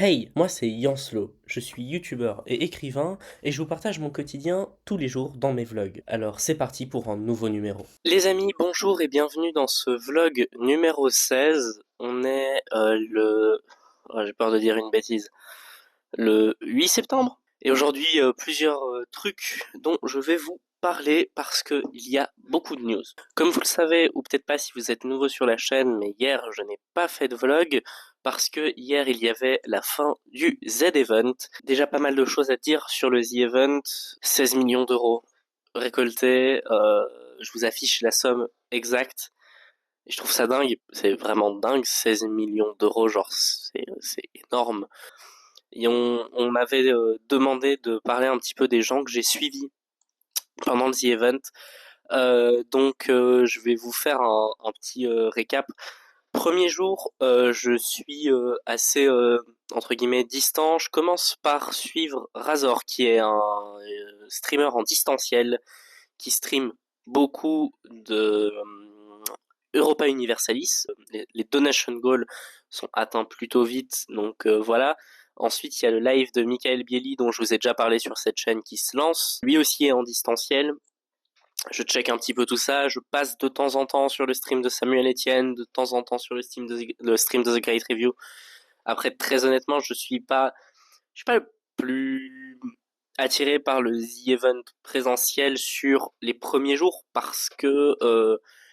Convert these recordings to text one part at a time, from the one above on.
Hey, moi c'est Yanslo, je suis youtubeur et écrivain et je vous partage mon quotidien tous les jours dans mes vlogs. Alors c'est parti pour un nouveau numéro. Les amis, bonjour et bienvenue dans ce vlog numéro 16. On est j'ai peur de dire une bêtise, le 8 septembre. Et aujourd'hui, plusieurs trucs dont je vais vous parler parce que il y a beaucoup de news. Comme vous le savez, ou peut-être pas si vous êtes nouveau sur la chaîne, mais hier je n'ai pas fait de vlog parce que hier il y avait la fin du Z-Event. Déjà pas mal de choses à dire sur le Z-Event. 16 millions d'euros récoltés, je vous affiche la somme exacte. Et je trouve ça dingue, c'est vraiment dingue, 16 millions d'euros, genre c'est énorme. Et on m'avait demandé de parler un petit peu des gens que j'ai suivis pendant le The Event. Donc je vais vous faire un petit récap. Premier jour, je suis assez entre guillemets distant. Je commence par suivre Razor, qui est un streamer en distanciel, qui stream beaucoup de Europa Universalis. Les donation goals sont atteints plutôt vite, donc voilà. Ensuite, il y a le live de Michael Bieli, dont je vous ai déjà parlé sur cette chaîne, qui se lance. Lui aussi est en distanciel. Je check un petit peu tout ça. Je passe de temps en temps sur le stream de Samuel Etienne, de temps en temps sur le stream de The Great Review. Après, très honnêtement, je suis pas le plus attiré par le The Event présentiel sur les premiers jours parce que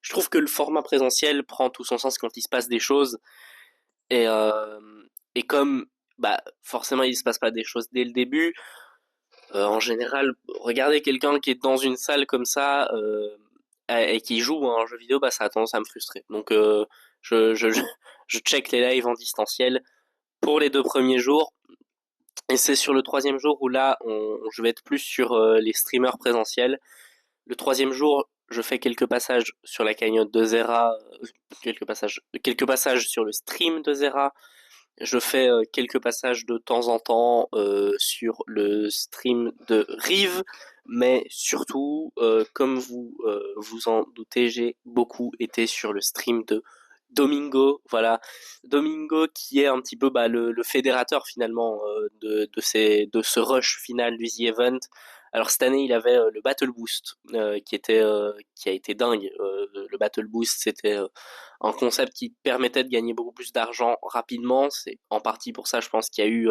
je trouve que le format présentiel prend tout son sens quand il se passe des choses et, euh, et comme bah forcément il se passe pas des choses dès le début, en général regarder quelqu'un qui est dans une salle comme ça et qui joue à un jeu vidéo, bah ça a tendance à me frustrer. Donc je, je, je check les lives en distanciel pour les 2 premiers jours. Et c'est sur le troisième jour où là, je vais être plus sur les streamers présentiels. Le troisième jour, je fais quelques passages sur la cagnotte de Zera, quelques passages sur le stream de Zera. Je fais quelques passages de temps en temps sur le stream de Rive, mais surtout, comme vous vous en doutez, j'ai beaucoup été sur le stream de Domingo, voilà. Domingo qui est un petit peu le fédérateur finalement de ce rush final du The Event. Alors cette année il avait le Battle Boost qui a été dingue. Le Battle Boost c'était un concept qui permettait de gagner beaucoup plus d'argent rapidement. C'est en partie pour ça je pense qu'il y a eu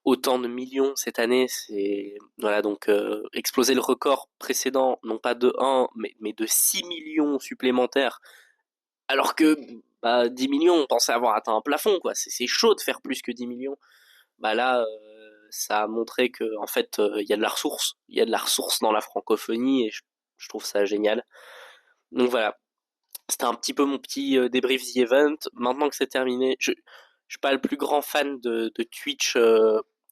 autant de millions cette année. C'est voilà donc exploser le record précédent non pas de 1 mais de 6 millions supplémentaires alors que 10 millions, on pensait avoir atteint un plafond, quoi. C'est chaud de faire plus que 10 millions. Bah là, ça a montré que en fait, il y a de la ressource. Il y a de la ressource dans la francophonie et je trouve ça génial. Donc voilà, c'était un petit peu mon petit débrief The Event. Maintenant que c'est terminé, je suis pas le plus grand fan de Twitch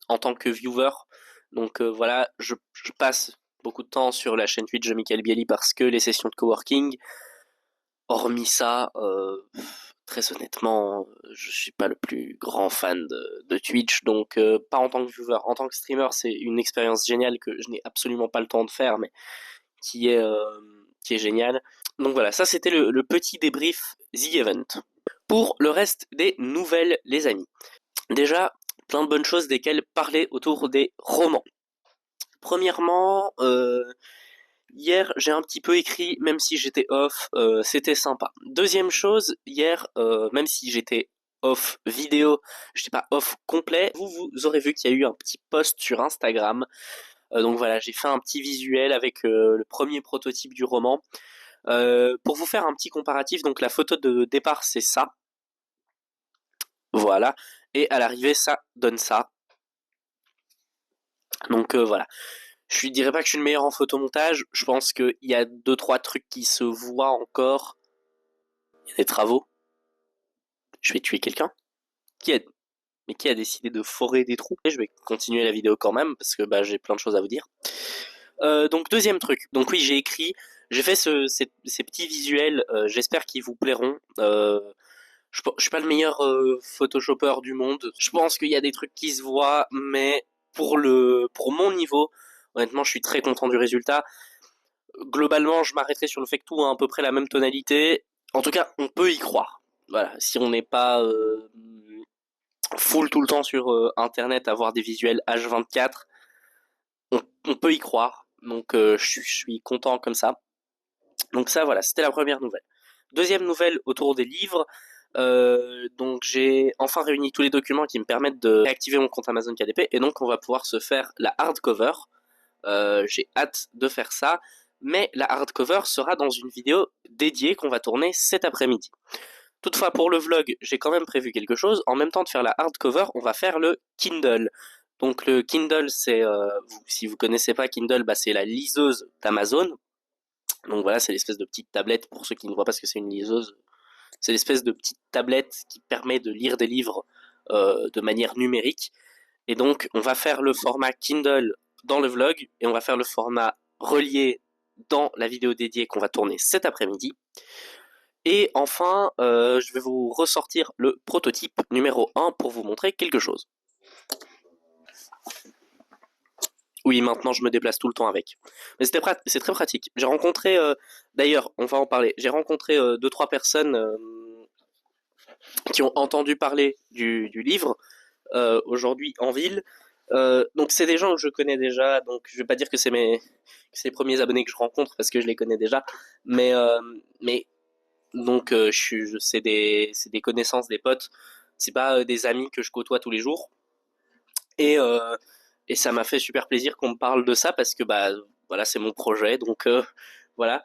en tant que viewer. Donc voilà, je passe beaucoup de temps sur la chaîne Twitch de Michael Bieli parce que les sessions de coworking. Hormis ça, très honnêtement, je suis pas le plus grand fan de Twitch, donc pas en tant que viewer. En tant que streamer, c'est une expérience géniale que je n'ai absolument pas le temps de faire, mais qui est, euh, qui est géniale. Donc voilà, ça c'était le petit débrief The Event. Pour le reste des nouvelles, les amis. Déjà, plein de bonnes choses desquelles parler autour des romans. Premièrement, hier, j'ai un petit peu écrit, même si j'étais off, c'était sympa. Deuxième chose, hier, même si j'étais off vidéo, j'étais pas off complet, vous aurez vu qu'il y a eu un petit post sur Instagram. Donc voilà, j'ai fait un petit visuel avec le premier prototype du roman. Pour vous faire un petit comparatif, donc la photo de départ, c'est ça. Voilà. Et à l'arrivée, ça donne ça. Donc voilà. Je dirais pas que je suis le meilleur en photomontage. Je pense qu'il y a deux trois trucs qui se voient encore. Il y a des travaux. Je vais tuer quelqu'un. Qui a mais qui a décidé de forer des trous. Et je vais continuer la vidéo quand même parce que j'ai plein de choses à vous dire. Donc deuxième truc. Donc oui, j'ai fait ces petits visuels. J'espère qu'ils vous plairont. Je suis pas le meilleur photoshopper du monde. Je pense qu'il y a des trucs qui se voient, mais pour mon niveau, honnêtement, je suis très content du résultat. Globalement, je m'arrêterai sur le fait que tout a à peu près la même tonalité. En tout cas, on peut y croire. Voilà, si on n'est pas full tout le temps sur internet, avoir des visuels H24, on peut y croire. Donc je suis content comme ça. Donc ça voilà, c'était la première nouvelle. Deuxième nouvelle autour des livres. Donc j'ai enfin réuni tous les documents qui me permettent de réactiver mon compte Amazon KDP et donc on va pouvoir se faire la hardcover. J'ai hâte de faire ça, mais la hardcover sera dans une vidéo dédiée qu'on va tourner cet après-midi. Toutefois, pour le vlog, j'ai quand même prévu quelque chose. En même temps de faire la hardcover, on va faire le Kindle. Donc le Kindle, c'est, si vous connaissez pas Kindle, bah, c'est la liseuse d'Amazon. Donc voilà, c'est l'espèce de petite tablette, pour ceux qui ne voient pas ce que c'est une liseuse, c'est l'espèce de petite tablette qui permet de lire des livres de manière numérique. Et donc, on va faire le format Kindle dans le vlog et on va faire le format relié dans la vidéo dédiée qu'on va tourner cet après-midi. Et enfin, je vais vous ressortir le prototype numéro 1 pour vous montrer quelque chose. Oui, maintenant je me déplace tout le temps avec. Mais c'est très pratique. J'ai rencontré, d'ailleurs, on va en parler, j'ai rencontré deux, trois personnes qui ont entendu parler du livre aujourd'hui en ville. Donc c'est des gens que je connais déjà, donc je vais pas dire que c'est les premiers abonnés que je rencontre parce que je les connais déjà, mais donc c'est des connaissances, des potes, c'est pas des amis que je côtoie tous les jours. Et, euh, et ça m'a fait super plaisir qu'on me parle de ça parce que bah voilà, c'est mon projet, donc voilà.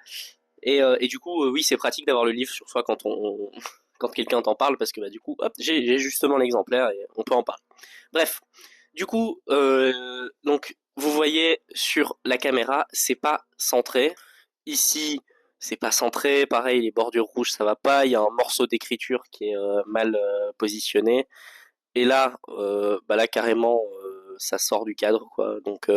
Et du coup, oui, c'est pratique d'avoir le livre sur soi quand quand quelqu'un t'en parle parce que bah du coup, hop, j'ai justement l'exemplaire et on peut en parler. Bref, du coup, donc vous voyez sur la caméra, c'est pas centré. Ici, c'est pas centré. Pareil, les bordures rouges, ça va pas. Il y a un morceau d'écriture qui est mal positionné. Et là, bah là carrément, ça sort du cadre, quoi. Donc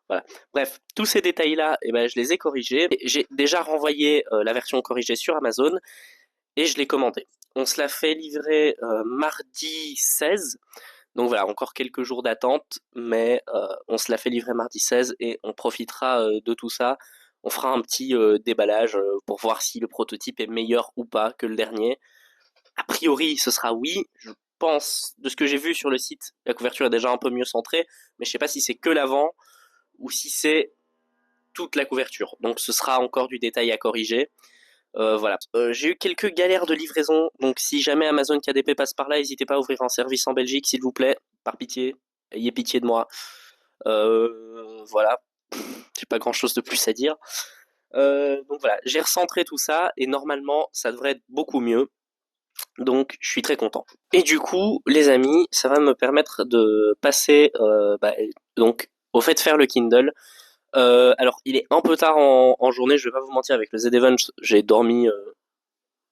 voilà. Bref, tous ces détails-là, eh ben, je les ai corrigés. J'ai déjà renvoyé la version corrigée sur Amazon et je l'ai commandée. On se l'a fait livrer mardi 16. Donc voilà, encore quelques jours d'attente, mais on se l'a fait livrer mardi 16 et on profitera de tout ça. On fera un petit déballage pour voir si le prototype est meilleur ou pas que le dernier. A priori, ce sera oui. Je pense, de ce que j'ai vu sur le site, la couverture est déjà un peu mieux centrée, mais je sais pas si c'est que l'avant ou si c'est toute la couverture. Donc ce sera encore du détail à corriger. Voilà. J'ai eu quelques galères de livraison, donc si jamais Amazon KDP passe par là, n'hésitez pas à ouvrir un service en Belgique, s'il vous plaît, par pitié. Ayez pitié de moi. Voilà. J'ai pas grand chose de plus à dire. Donc voilà, j'ai recentré tout ça et normalement ça devrait être beaucoup mieux. Donc je suis très content. Et du coup, les amis, ça va me permettre de passer donc au fait de faire le Kindle. Alors il est un peu tard en journée, je vais pas vous mentir, avec le Z-Event, j'ai dormi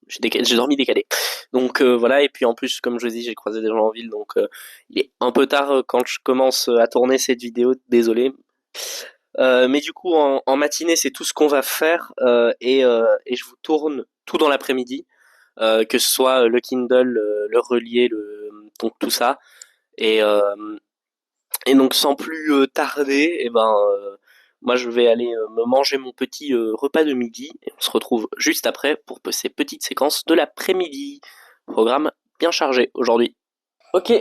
j'ai dormi décalé. Donc voilà, et puis en plus, comme je vous dis, j'ai croisé des gens en ville, donc il est un peu tard quand je commence à tourner cette vidéo, désolé. Mais du coup, en matinée, c'est tout ce qu'on va faire, et je vous tourne tout dans l'après-midi, que ce soit le Kindle, le relier, donc tout ça. Et, euh, et donc sans plus tarder, moi je vais aller me manger mon petit repas de midi et on se retrouve juste après pour ces petites séquences de l'après-midi. Programme bien chargé aujourd'hui. Ok,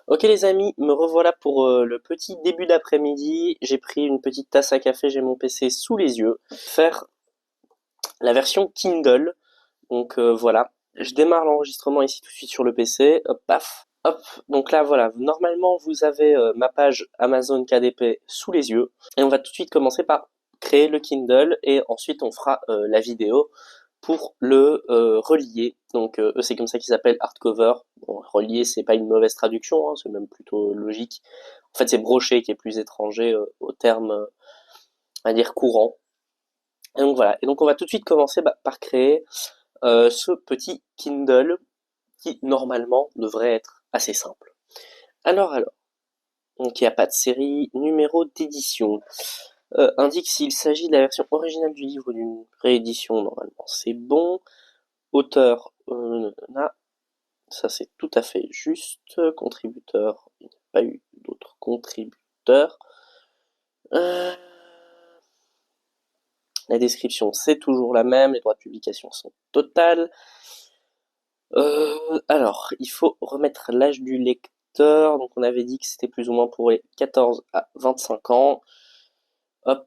ok les amis, me revoilà pour le petit début d'après-midi. J'ai pris une petite tasse à café, j'ai mon PC sous les yeux. Faire la version Kindle. Donc voilà, je démarre l'enregistrement ici tout de suite sur le PC. Hop, paf. Hop, donc là voilà, normalement vous avez ma page Amazon KDP sous les yeux. Et on va tout de suite commencer par créer le Kindle et ensuite on fera la vidéo pour le relier. Donc eux c'est comme ça qu'ils s'appellent hardcover. Bon, relier c'est pas une mauvaise traduction, hein, c'est même plutôt logique. En fait c'est broché qui est plus étranger au terme, on va dire courant. Et donc voilà, et donc on va tout de suite commencer par créer ce petit Kindle qui normalement devrait être assez simple. Alors, donc il n'y a pas de série, numéro d'édition. Indique s'il s'agit de la version originale du livre ou d'une réédition, normalement c'est bon. Auteur, ça c'est tout à fait juste. Contributeur, il n'y a pas eu d'autres contributeurs. Euh, la description c'est toujours la même, les droits de publication sont totales. Alors, il faut remettre l'âge du lecteur. Donc, on avait dit que c'était plus ou moins pour les 14 à 25 ans. Hop,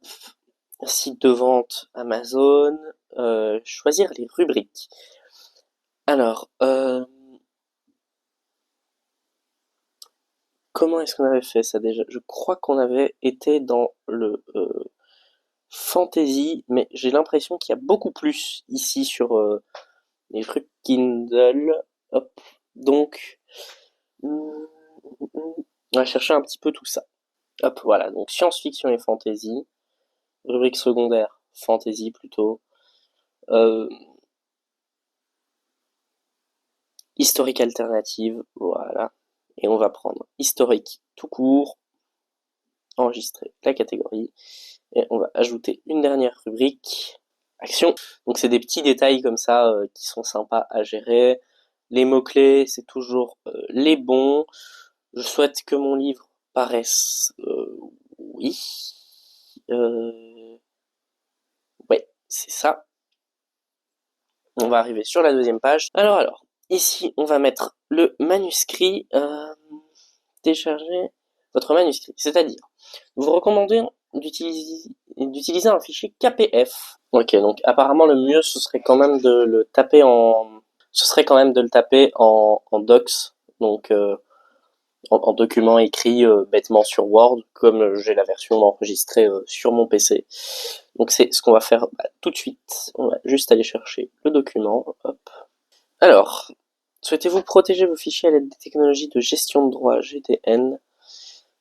site de vente Amazon. Choisir les rubriques. Alors, comment est-ce qu'on avait fait ça déjà? Je crois qu'on avait été dans le fantasy, mais j'ai l'impression qu'il y a beaucoup plus ici sur les trucs Kindle. Hop, donc, on va chercher un petit peu tout ça. Hop, voilà, donc science-fiction et fantasy. Rubrique secondaire, fantasy plutôt. Euh, Historique alternative, voilà. Et on va prendre historique tout court, enregistrer la catégorie. Et on va ajouter une dernière rubrique, action. Donc c'est des petits détails comme ça qui sont sympas à gérer. Les mots-clés, c'est toujours les bons. Je souhaite que mon livre paraisse, oui. Ouais, c'est ça. On va arriver sur la deuxième page. Alors, ici, on va mettre le manuscrit. Télécharger votre manuscrit. C'est-à-dire, vous recommandez d'utiliser un fichier KPF. Ok, donc apparemment le mieux ce serait quand même de le taper en docs, donc en document écrit bêtement sur Word, comme j'ai la version enregistrée sur mon PC. Donc c'est ce qu'on va faire tout de suite. On va juste aller chercher le document. Hop. Alors, souhaitez-vous protéger vos fichiers à l'aide des technologies de gestion de droit GDN?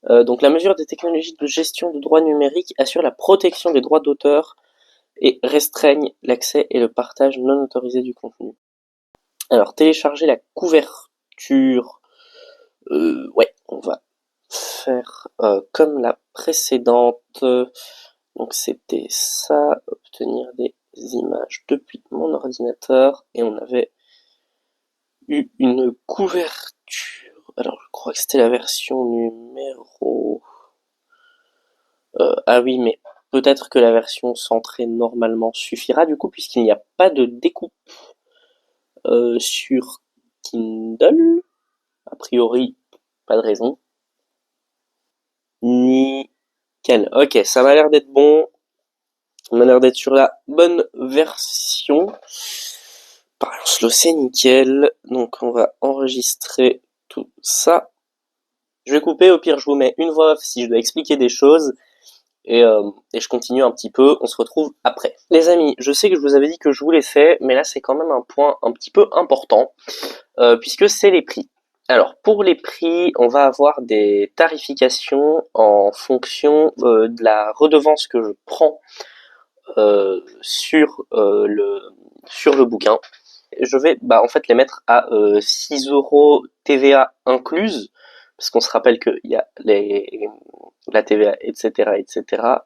Donc la mesure des technologies de gestion de droits numériques assure la protection des droits d'auteur et restreignent l'accès et le partage non autorisé du contenu. Alors télécharger la couverture, ouais, on va faire comme la précédente. Donc c'était ça, obtenir des images depuis mon ordinateur, et on avait eu une couverture. Alors je crois que c'était la version numéro... ah oui, mais peut-être que la version centrée normalement suffira du coup, puisqu'il n'y a pas de découpe sur Kindle. A priori, pas de raison. Nickel. Ok, ça m'a l'air d'être bon. On a l'air d'être sur la bonne version. Balance-le, c'est nickel. Donc on va enregistrer tout ça. Je vais couper, au pire je vous mets une voix off si je dois expliquer des choses. Et je continue un petit peu, on se retrouve après. Les amis, je sais que je vous avais dit que je vous laissais, mais là c'est quand même un point un petit peu important, puisque c'est les prix. Alors pour les prix, on va avoir des tarifications en fonction de la redevance que je prends sur le bouquin. Je vais en fait les mettre à 6 euros TVA incluse, parce qu'on se rappelle qu'il y a la TVA, etc., etc.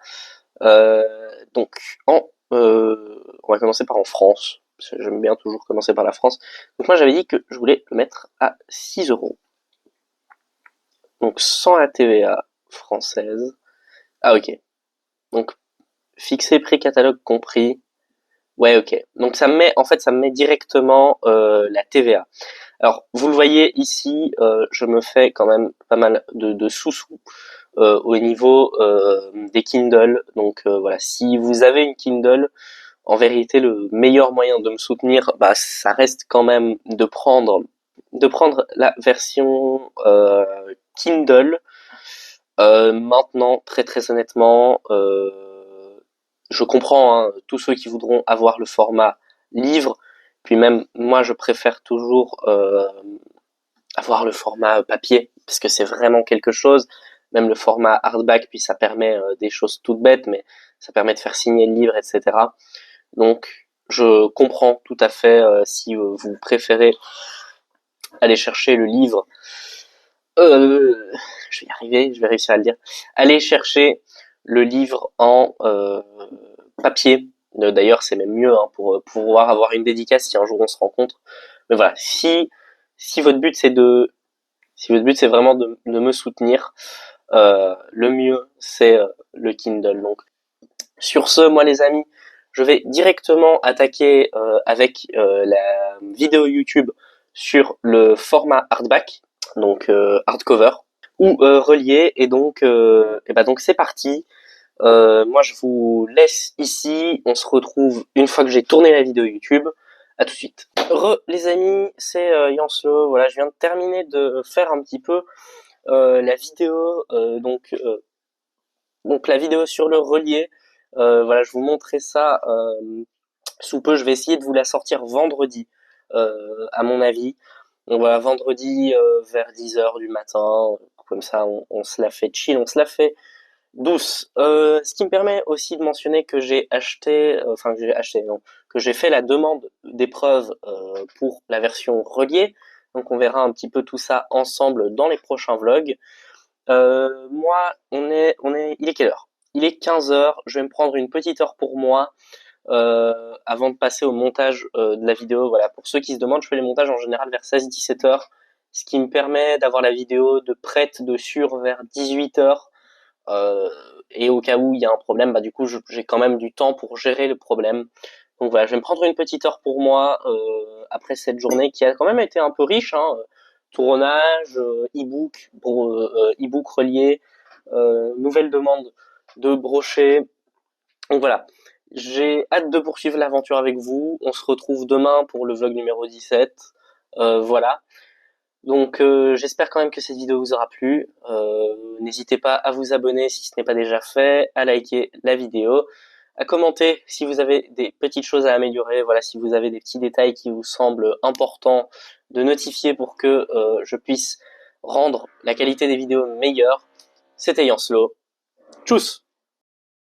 Donc, on va commencer par en France, parce que j'aime bien toujours commencer par la France. Donc moi j'avais dit que je voulais le mettre à 6 euros. Donc sans la TVA française. Ah ok. Donc fixé prix catalogue compris. Ouais ok. Donc ça me met directement la TVA. Alors vous le voyez ici, je me fais quand même pas mal de sous-sous au niveau des Kindle. Donc voilà, si vous avez une Kindle, en vérité, le meilleur moyen de me soutenir, ça reste quand même de prendre la version Kindle. Maintenant, très très honnêtement, je comprends tous ceux qui voudront avoir le format livre, puis même moi, je préfère toujours avoir le format papier, parce que c'est vraiment quelque chose. Même le format hardback, puis ça permet des choses toutes bêtes, mais ça permet de faire signer le livre, etc. Donc, je comprends tout à fait si vous préférez aller chercher le livre. Je vais y arriver, je vais réussir à le dire. Aller chercher le livre en papier. D'ailleurs, c'est même mieux pour pouvoir avoir une dédicace si un jour on se rencontre. Mais voilà, si votre but c'est vraiment de me soutenir, le mieux c'est le Kindle. Donc sur ce, moi les amis, je vais directement attaquer avec la vidéo YouTube sur le format hardback, donc hardcover, ou relié, et donc c'est parti. Moi je vous laisse ici, on se retrouve une fois que j'ai tourné la vidéo YouTube. À tout de suite. Les amis, c'est Yanslo. Voilà, je viens de terminer de faire un petit peu la vidéo, donc la vidéo sur le relié. Voilà, je vous montrerai ça sous peu. Je vais essayer de vous la sortir vendredi, à mon avis. Donc voilà, vendredi vers 10 h du matin, comme ça on se la fait chill, on se la fait douce. Ce qui me permet aussi de mentionner que j'ai acheté, non, que j'ai fait la demande d'épreuve pour la version reliée. Donc on verra un petit peu tout ça ensemble dans les prochains vlogs. Moi, il est quelle heure? Il est 15 h. Je vais me prendre une petite heure pour moi avant de passer au montage de la vidéo. Voilà, pour ceux qui se demandent, je fais les montages en général vers 16-17 h, ce qui me permet d'avoir la vidéo de prête de sûr vers 18 h. Et au cas où il y a un problème, bah du coup j'ai quand même du temps pour gérer le problème. Donc voilà, je vais me prendre une petite heure pour moi après cette journée qui a quand même été un peu riche, hein. Tournage, e-book, e-book relié, nouvelle demande de brochet. Donc voilà, j'ai hâte de poursuivre l'aventure avec vous. On se retrouve demain pour le vlog numéro 17. Voilà. Donc j'espère quand même que cette vidéo vous aura plu. N'hésitez pas à vous abonner si ce n'est pas déjà fait, à liker la vidéo, à commenter si vous avez des petites choses à améliorer. Voilà, si vous avez des petits détails qui vous semblent importants de notifier pour que je puisse rendre la qualité des vidéos meilleure. C'était Yanslo. Tchuss!